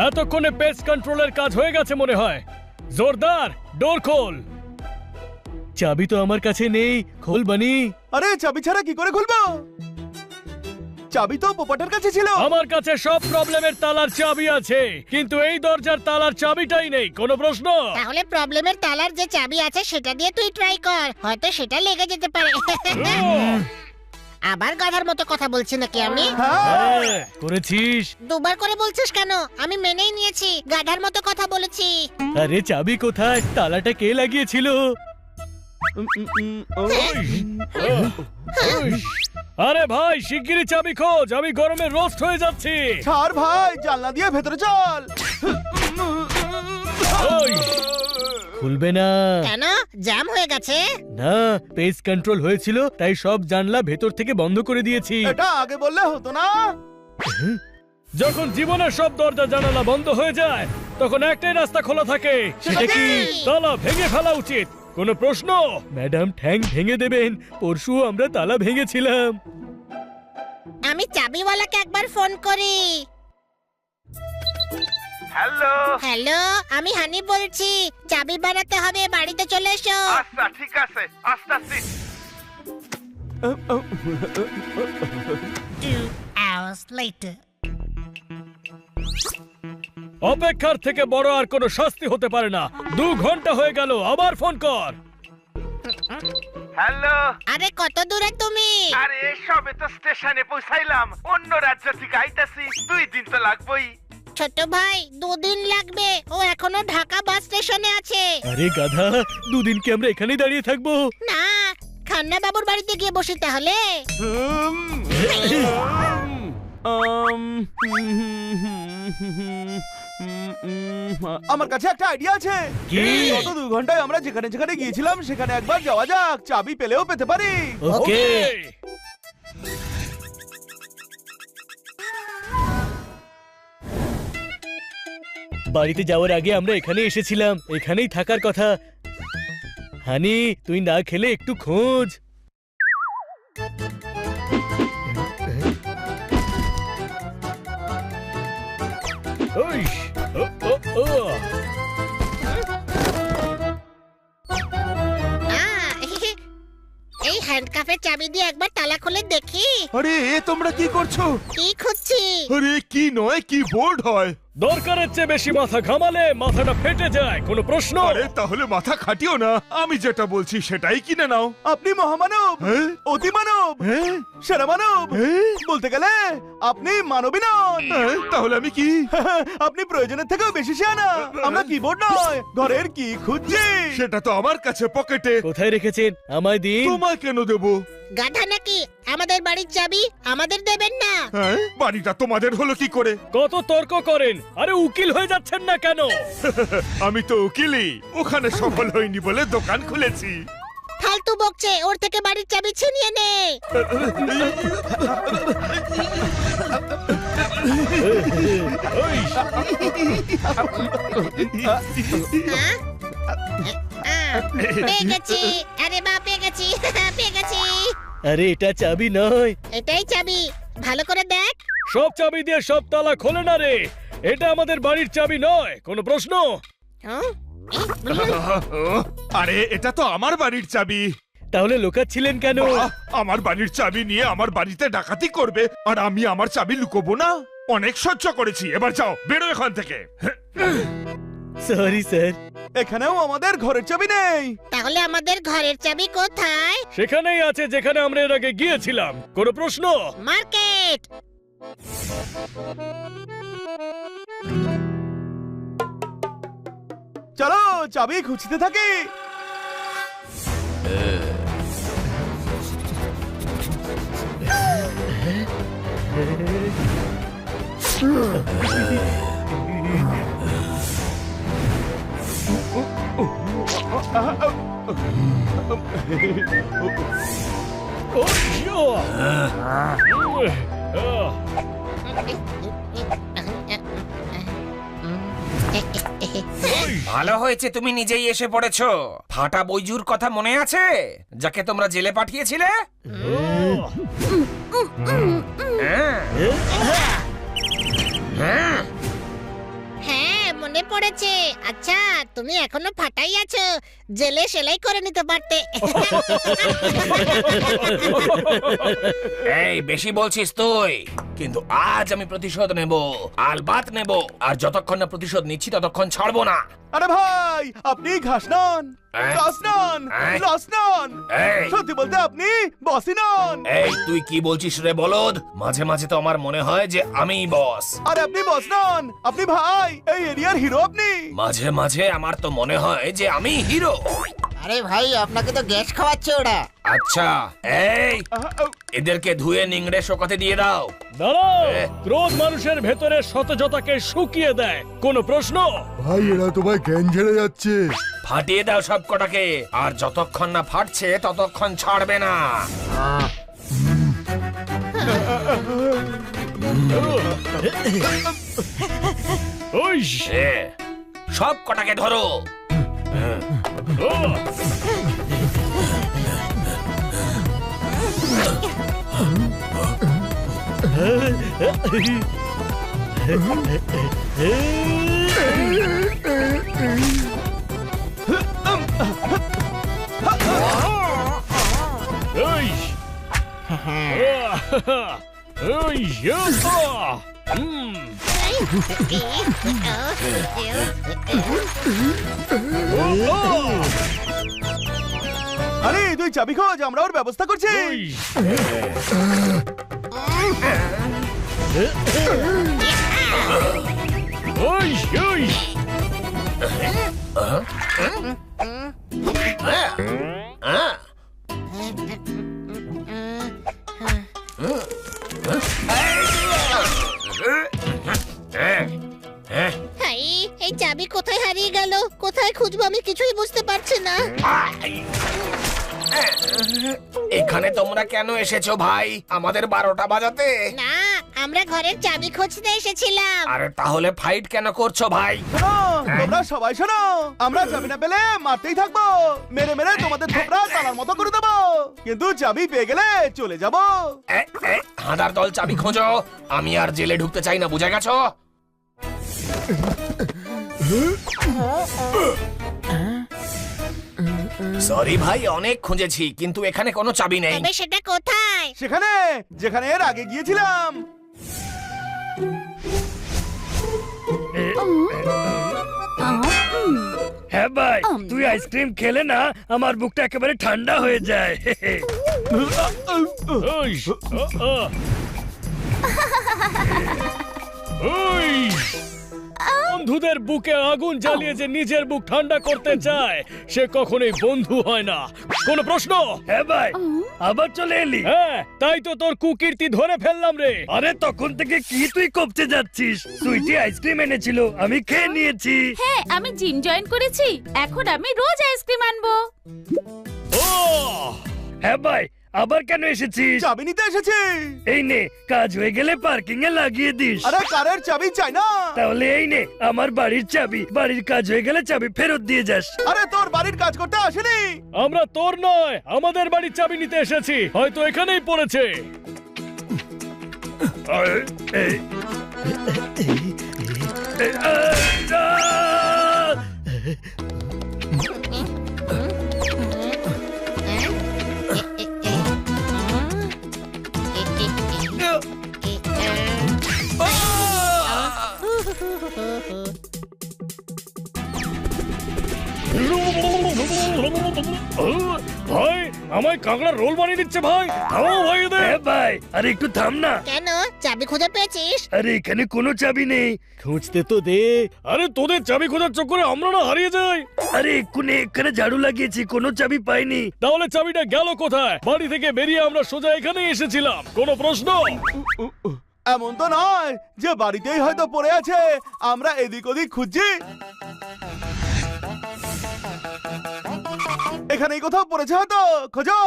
এতক্ষণে পেস্ট কন্ট্রোলের কাজ হয়ে গেছে মনে হয়। জোরদার ডোর খোল। চাবি তো আমার কাছে নেই, খোল বানি। আরে চাবি ছাড়া কি করে খুলবো? চাবি তো পোপটের কাছে ছিল। আমার কাছে সব প্রবলেমের তালার চাবি আছে, কিন্তু এই দরজার তালার চাবিটাই নেই। কোনো প্রশ্ন? তাহলে প্রবলেমের তালার যে চাবি আছে সেটা দিয়ে তুই ট্রাই কর, হয়তো সেটা লেগে যেতে পারে। আবার গাধার মতো কথা বলছি নাকি আমি? হ্যাঁ, করেছিস। দুবার করে বলছিস কেন? আমি মেনেই নিয়েছি গাধার মতো কথা বলেছি। আরে চাবি কোথায়? তালাটা কে লাগিয়েছিল? আরে ভাই শিগগিরই চাবি খোঁজ, আমি গরমে রোস্ট হয়ে যাচ্ছি। ছাড় ভাই, জানলা দিয়ে ভেতরে চল। খুলবে না কেন? জ্যাম হয়ে গেছে? না, পেজ কন্ট্রোল হয়েছিল, তাই সব জানলা ভেতর থেকে বন্ধ করে দিয়েছি। এটা আগে বললে হতো না? যখন জীবনের সব দরজা জানালা বন্ধ হয়ে যায় তখন একটাই রাস্তা খোলা থাকে, সেটা কি? তালা ভেঙে ফেলা উচিত। কোনো প্রশ্ন? ম্যাডাম ঠ্যাং ভেঙে দেবেন, পরশু আমরা তালা ভেঙেছিলাম। আমি চাবিওয়ালাকে একবার ফোন করি। হ্যালো হ্যালো, আমি হানি বলছি। চাবি বানাতে হবে, বাড়িতে চলে এসো। আচ্ছা ঠিক আছে, আসতেছি। 2 hours later. অপেক্ষার থেকে বড় আর কোনো শাস্তি হতে পারে না। 2 ঘন্টা হয়ে গেল, আবার ফোন কর। হ্যালো, আরে কত দূরে তুমি? আরে সবে তো স্টেশনে পৌঁছাইলাম, অন্য রাজ্য থেকে আইতাছি, 2 দিন তো লাগবেই। ছোট ভাই, 2 দিন লাগবে, ও এখনো ঢাকা বাস স্টেশনে আছে। আরে গাধা, 2 দিন কি আমরা এখানেই দাঁড়িয়ে থাকবো? না, খান্না বাবুর বাড়িতে গিয়ে বসি তাহলে। আমার কাছে একটা আইডিয়া আছে। কি? গত 2 ঘন্টায় আমরা যেখানে যেখানে গিয়েছিলাম সেখানে একবার যাওয়া যাক, চাবি পেলেও পেতে পারি। ওকে। বাড়িতে যাওয়ার আগে আমরা এখানে এসেছিলাম, এখানেই থাকার কথা। হানি, তুই না খেলে একটু খোঁজ। ওইশ, ও, ও, ও। এই হ্যান্ডকাফের চাবি দিয়ে একবার তালা খুলে দেখি। আরে তোমরা কি করছো? কি খুঁজছি? আরে কি নয়, কি বোর্ড হয়। দরকারের চেয়ে বেশি মাথা ঘামালে মাথাটা ফেটে যায়। কোনো প্রশ্ন? আরে তাহলে মাথা খাটিও না, আমি যেটা বলছি সেটাই কিনে নাও। আপনি মহামানব, হ্যাঁ? অতি মানব, হ্যাঁ? সেরা মানব। হ্যাঁ? বলতে গেলে আপনি মানবই নন। হ্যাঁ? তাহলে আমি কি? আপনি প্রয়োজনের থেকেও বেশি শিয়ানা। আমরা কিবোর্ড নয়, ঘরের কি খুঁজছি। সেটা তো আমার কাছে পকেটে। কোথায় রেখেছেন? আমায় দিন। তোমায় কেন দেবো? গাধা নাকি? আমাদের বাড়ির চাবি আমাদের দেবেন না? হ্যাঁ? বাড়িটা তোমাদের হলো কি করে? কত তর্ক করেন? আরে উকিল হয়ে যাচ্ছেন না কেন? আমি তো উকিলই, ওখানে সফল হইনি বলে দোকান খুলেছি। ফালতু বকছে, ওর থেকে বাড়ির চাবি ছিনিয়ে নে। হ্যাঁ? পেয়ে গেছি। আরে বা পেয়ে গেছি, পেয়ে গেছি। আরে এটা চাবি নয়। এটাই চাবি, ভালো করে দেখ। সব চাবি দিয়ে সব তালা খোলে না রে। এটা আমাদের বাড়ির চাবি নয়। কোনো প্রশ্ন? হ্যাঁ? আরে এটা তো আমার বাড়ির চাবি। তাহলে লোকাচ্ছিলেন কেন? আমার বাড়ির চাবি নিয়ে আমার বাড়িতে ডাকাতি করবে আর আমি আমার চাবি লুকোবো না? অনেক সহ্য করেছি, এবার যাও, বেরো এখান থেকে। Sorry sir. এখানেও আমাদের ঘরের চাবি নেই। তাহলে আমাদের ঘরের চাবি কোথায়? সেখানেই আছে যেখানে আমরা এর আগে গিয়েছিলাম। কোনো প্রশ্ন? মার্কেট। চলো চাবি খুঁজতে থাকি। ভালো হয়েছে তুমি নিজেই এসে পড়েছো। ফাটা বৈজুর কথা মনে আছে, যাকে তোমরা জেলে পাঠিয়েছিলে? হ্যাঁ মনে পড়েছে। আচ্ছা তুমি এখনো ফাটাই আছো, জেলে সেলাই করে নিতে পারতে। এই বেশি বলছিস তুই, কিন্তু আজ আমি প্রতিশোধ নেব, আলবাত নেব। আর যতক্ষণ না প্রতিশোধ নিচ্ছি ততক্ষণ ছাড়বো না। আরে ভাই, আপনি ঘাস নন, ঘাস নন, লস নন। এই। সত্যি বলতে আপনি বসই নন। এই তুই কি বলছিস রে বলদ? মাঝে মাঝে তো আমার মনে হয় যে আমিই বস। আরে আপনি বস নন, আপনি ভাই, এই এরিয়ার হিরো আপনি। মাঝে মাঝে আমার তো মনে হয় যে আমি হিরো। আরে ভাই আপনাকে তো গ্যাস খাওয়াচ্ছে ওরা। আচ্ছা এই এদেরকে ধুয়ে নিংড়ে শোকাতে দিয়ে দাও। দাঁড়াও, ক্রোধ মানুষের ভেতরে সতেজতাকে শুকিয়ে দেয়। কোনো প্রশ্ন? ভাই এরা তোমায় জ্ঞান ঝেড়ে যাচ্ছে। ফাটিয়ে দাও সব কটাকে, আর যতক্ষণ না ফাটছে ততক্ষণ ছাড়বে না। ওই সব কটাকে ধরো। আরে তুই চাবি খোঁজ, আমরা ওর ব্যবস্থা করছি। হাই, এই চাবি কোথায় হারিয়ে গেল? কোথায় খুঁজবো আমি কিছুই বুঝতে পারছি না। এখানে তোমরা কেন এসেছো ভাই আমাদের 12টা বাজাতে? না, আমরা ঘরের চাবি খুঁজতে এসেছিলাম। আরে তাহলে ফাইট কেন করছো ভাই? শোনো, তোমরা সবাই শোনো, আমরা চাবি না পেলে মারতেই থাকবো, মেরে মেরে তোমাদের থোপড়া তালার মতো করে দেবো, কিন্তু চাবি পেয়ে গেলে চলে যাবো। হাঁদার দল চাবি খোঁজো, আমি আর জেলে ঢুকতে চাই না, বুঝে গেছো? সরি ভাই, অনেক খুঁজেছি কিন্তু এখানে কোনো চাবি নেই। তবে সেটা কোথায়? সেখানে যেখানে এর আগে গিয়েছিলাম। হ্যাঁ ভাই, তুই আইসক্রিম খেলে না আমার বুকটা একেবারে ঠান্ডা হয়ে যায়। বন্ধুদের বুকে আগুন জ্বালিয়ে যে নিজের বুক ঠান্ডা করতে চায় সে কখনোই বন্ধু হয় না। কোন প্রশ্ন? হ্যাঁ ভাই, আবার চলে এলি? হ্যাঁ, তাই তো তোর কুকীর্তি ধরে ফেললাম রে। আরে তখন থেকে কি তুই কপচে যাচ্ছিস? সুইটি আইসক্রিম এনেছিল, আমি খেয়ে নিয়েছি। হ্যাঁ, আমি জিম জয়েন করেছি, এখন আমি রোজ আইসক্রিম আনবো। ও হ্যাঁ ভাই, আবার কেন এসেছিস? চাবি নিতে এসেছি। এই নে, কাজ হয়ে গেলে পার্কিং এ লাগিয়ে দিস। আরে কারের চাবি চাই না। তাহলে এই নে আমার বাড়ির চাবি, বাড়ির কাজ হয়ে গেলে চাবি ফেরত দিয়ে যাস। আরে তোর বাড়ির কাজ করতে আসেনি। আমরা তোর নয়, আমাদের বাড়ির চাবি নিতে এসেছি, হয়তো এখানেই পড়েছে। ভাই, আমায় কাঁকড়ার রোল বানিয়ে দিচ্ছে ভাই। থামো ভাই এদের। ভাই, আরে একটু থাম না। কেন, চাবি খুঁজে পেয়েছিস? আরে এখানে কোনো চাবি নেই। খুঁজতে তো দে। আরে তোদের চাবি খোঁজার চক্করে আমরা না হারিয়ে যাই। আরে এক্ষুনি এখানে ঝাড়ু লাগিয়েছি, কোনো চাবি পাইনি। তাহলে চাবিটা গেল কোথায়? বাড়ি থেকে বেরিয়ে আমরা সোজা এখানেই এসেছিলাম। কোনো প্রশ্ন? এমন তো নয় যে বাড়িতেই হয়তো পড়ে আছে, আমরা এদিক ওদিক খুঁজছি। এখানেই কোথাও পড়েছে হয়তো, খোঁজো।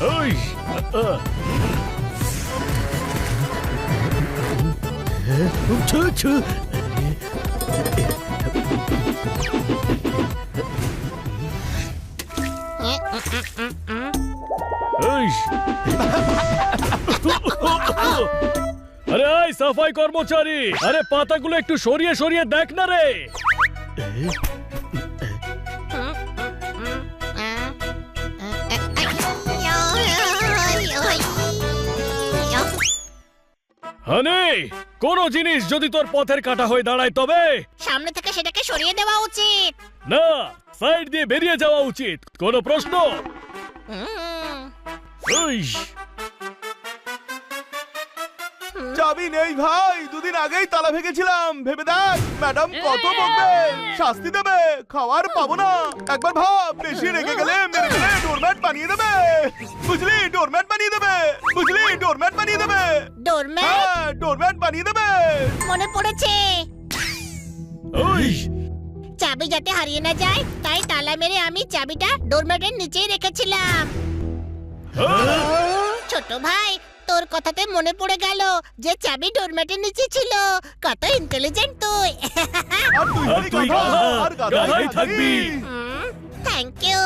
ওই ছু ছু ওই আরে এই সাফাই কর্মচারী, আরে পাতাগুলো একটু সরিয়ে সরিয়ে দেখ না রে। হানি, কোন জিনিস যদি তোর পথের কাটা হয়ে দাঁড়ায় তবে সামনে থেকে সেটাকে সরিয়ে দেওয়া উচিত। না, সাইড দিয়ে বেরিয়ে যাওয়া উচিত। কোনো প্রশ্ন? হুম, ওই চাবি নেই ভাই, দুদিন আগেই তালা ভেঙেছিলাম। ভেবে দেখ, ম্যাডাম কত বকবে, শাস্তি দেবে, খাওয়ার পাবো না। একবার ভাব, বেশি রেগে গেলে মেরে গেলে ডোরম্যাট বানিয়ে দেবে, বুঝলি? ডোরম্যাট বানিয়ে দেবে, বুঝলি? ডোরম্যাট বানিয়ে দেবে। ডোরম্যাট হ্যাঁ, ডোরম্যাট বানিয়ে দেবে। মনে পড়েছে, ওই চাবি যাতে হারিয়ে না যায় তাই তালা মেরে আমি চাবিটা ডোরম্যাটের নিচেই রেখেছিলাম। ছোট ভাই, তোর কথাতে মনে পড়ে গেল যে চাবি ডোরম্যাটের নিচে ছিল। কত ইন্টেলিজেন্ট তুই। আর তুই আর হলি তুই গাধা, গাধা, আর গাধাই থাকবি। Thank you.